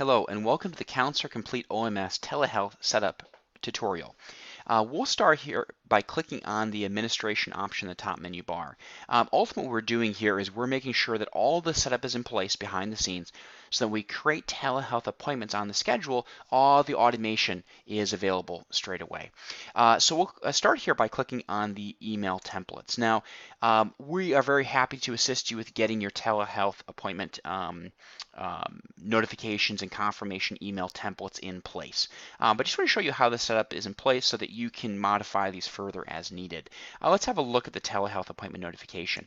Hello and welcome to the Counselor Complete OMS Telehealth Setup tutorial. We'll start here by clicking on the administration option in the top menu bar. Ultimately, what we're doing here is we're making sure that all the setup is in place behind the scenes so that when we create telehealth appointments on the schedule, all the automation is available straight away. So we'll start here by clicking on the email templates. Now, we are very happy to assist you with getting your telehealth appointment notifications and confirmation email templates in place. But just want to show you how the setup is in place so that you can modify these further as needed. Let's have a look at the telehealth appointment notification.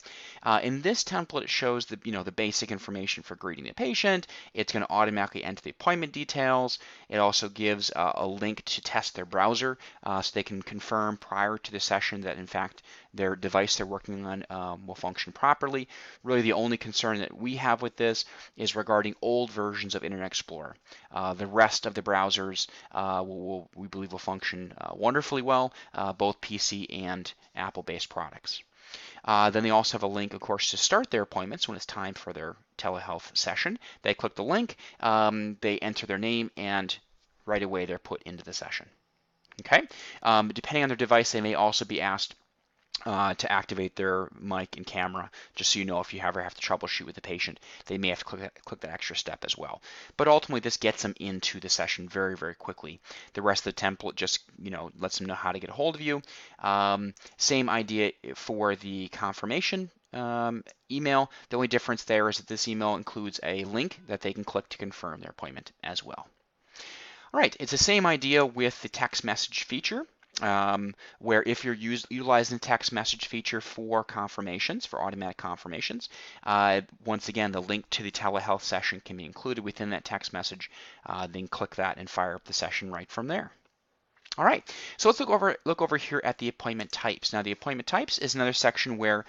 In this template, it shows the basic information for greeting the patient. It's going to automatically enter the appointment details. It also gives a link to test their browser so they can confirm prior to the session that in fact their device they're working on will function properly. Really, the only concern that we have with this is regarding old versions of Internet Explorer. The rest of the browsers we believe will function wonderfully well, both PC and Apple-based products. Then they also have a link, of course, to start their appointments when it's time for their telehealth session. They click the link, they enter their name, and right away they're put into the session. Okay. Depending on their device, they may also be asked to activate their mic and camera, just so you know if you ever have to troubleshoot with the patient, they may have to click that extra step as well. But ultimately, this gets them into the session very, very quickly. The rest of the template just lets them know how to get a hold of you. Same idea for the confirmation email. The only difference there is that this email includes a link that they can click to confirm their appointment as well. All right, it's the same idea with the text message feature. Where if you're utilizing the text message feature for confirmations, for automatic confirmations, once again, the link to the telehealth session can be included within that text message. Then click that and fire up the session right from there. All right, so let's look over here at the appointment types. Now, the appointment types is another section where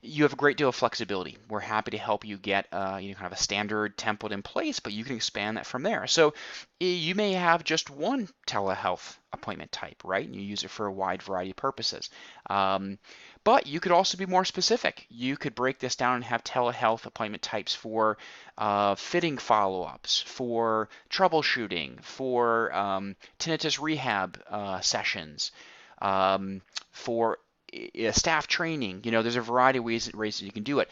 you have a great deal of flexibility. We're happy to help you get kind of a standard template in place, but you can expand that from there. So you may have just one telehealth appointment type, right? And you use it for a wide variety of purposes. But you could also be more specific. You could break this down and have telehealth appointment types for fitting follow-ups, for troubleshooting, for tinnitus rehab sessions, for staff training. There's a variety of ways that you can do it.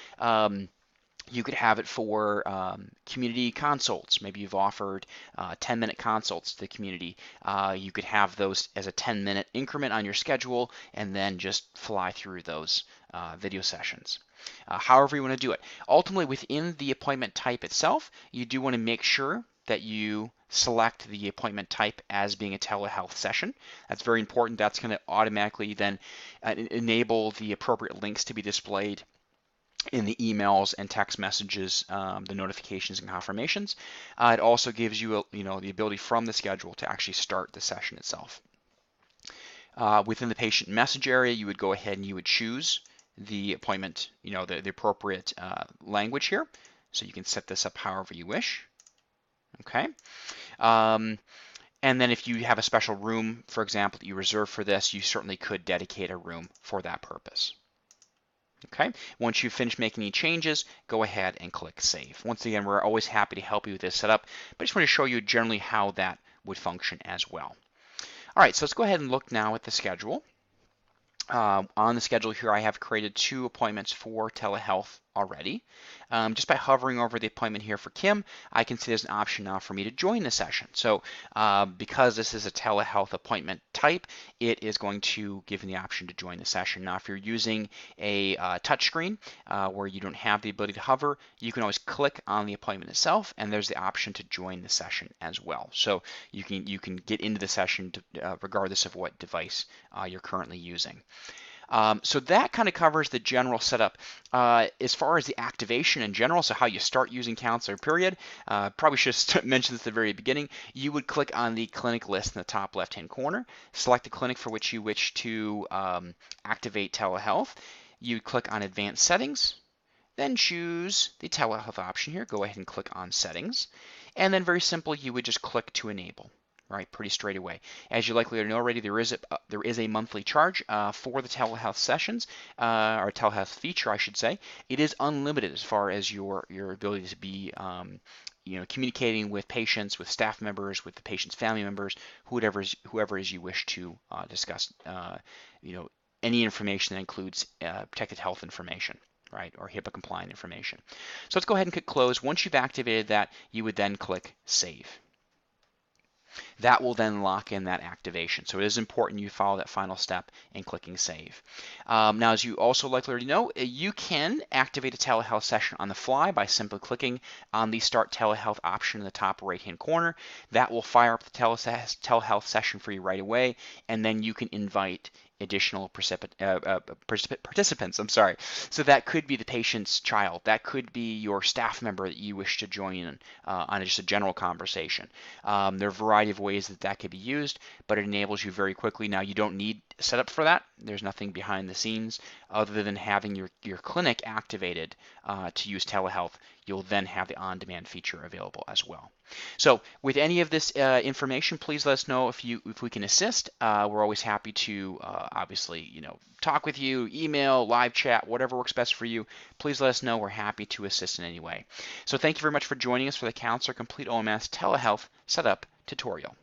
You could have it for community consults. Maybe you've offered 10-minute consults to the community. You could have those as a 10-minute increment on your schedule and then just fly through those video sessions. However you want to do it. Ultimately, within the appointment type itself, you do want to make sure that you select the appointment type as being a telehealth session. That's very important. That's going to automatically then enable the appropriate links to be displayed in the emails and text messages, the notifications and confirmations. It also gives you the ability from the schedule to actually start the session itself. Within the patient message area, you would go ahead and you would choose the appointment, the appropriate language here. So you can set this up however you wish. Okay. And then if you have a special room, for example, that you reserve for this, you certainly could dedicate a room for that purpose. Okay. Once you've finished making any changes, go ahead and click Save. Once again, we're always happy to help you with this setup, but I just want to show you generally how that would function as well. All right, so let's go ahead and look now at the schedule. On the schedule here, I have created 2 appointments for telehealth already. Just by hovering over the appointment here for Kim, I can see there's an option now for me to join the session. So because this is a telehealth appointment type, it is going to give me the option to join the session. Now, if you're using a touchscreen where you don't have the ability to hover, you can always click on the appointment itself, and there's the option to join the session as well. So you can get into the session regardless of what device you're currently using. So that kind of covers the general setup. As far as the activation in general, so how you start using Counselor, period, probably should have mentioned this at the very beginning. You would click on the clinic list in the top left-hand corner, select the clinic for which you wish to activate telehealth. You click on Advanced Settings, then choose the telehealth option here. Go ahead and click on Settings, and then very simple, you would just click to enable. Right, pretty straight away. As you likely know already, there is a monthly charge for the telehealth sessions, or telehealth feature, I should say. It is unlimited as far as your ability to be communicating with patients, with staff members, with the patient's family members, whoever it is you wish to discuss, any information that includes protected health information, right, or HIPAA compliant information. So let's go ahead and click close. Once you've activated that, you would then click save. That will then lock in that activation. So it is important you follow that final step in clicking save. Now, as you also likely already know, you can activate a telehealth session on the fly by simply clicking on the Start Telehealth option in the top right-hand corner. That will fire up the telehealth session for you right away, and then you can invite additional participants. So that could be the patient's child. That could be your staff member that you wish to join in on just a general conversation. There are a variety of ways that could be used, but it enables you very quickly. Now, you don't need setup for that. There's nothing behind the scenes other than having your clinic activated to use telehealth. You'll then have the on-demand feature available as well. So with any of this information, please let us know if we can assist. We're always happy to obviously talk with you, email, live chat, whatever works best for you. Please let us know. We're happy to assist in any way. So thank you very much for joining us for the Counselor Complete OMS Telehealth Setup tutorial.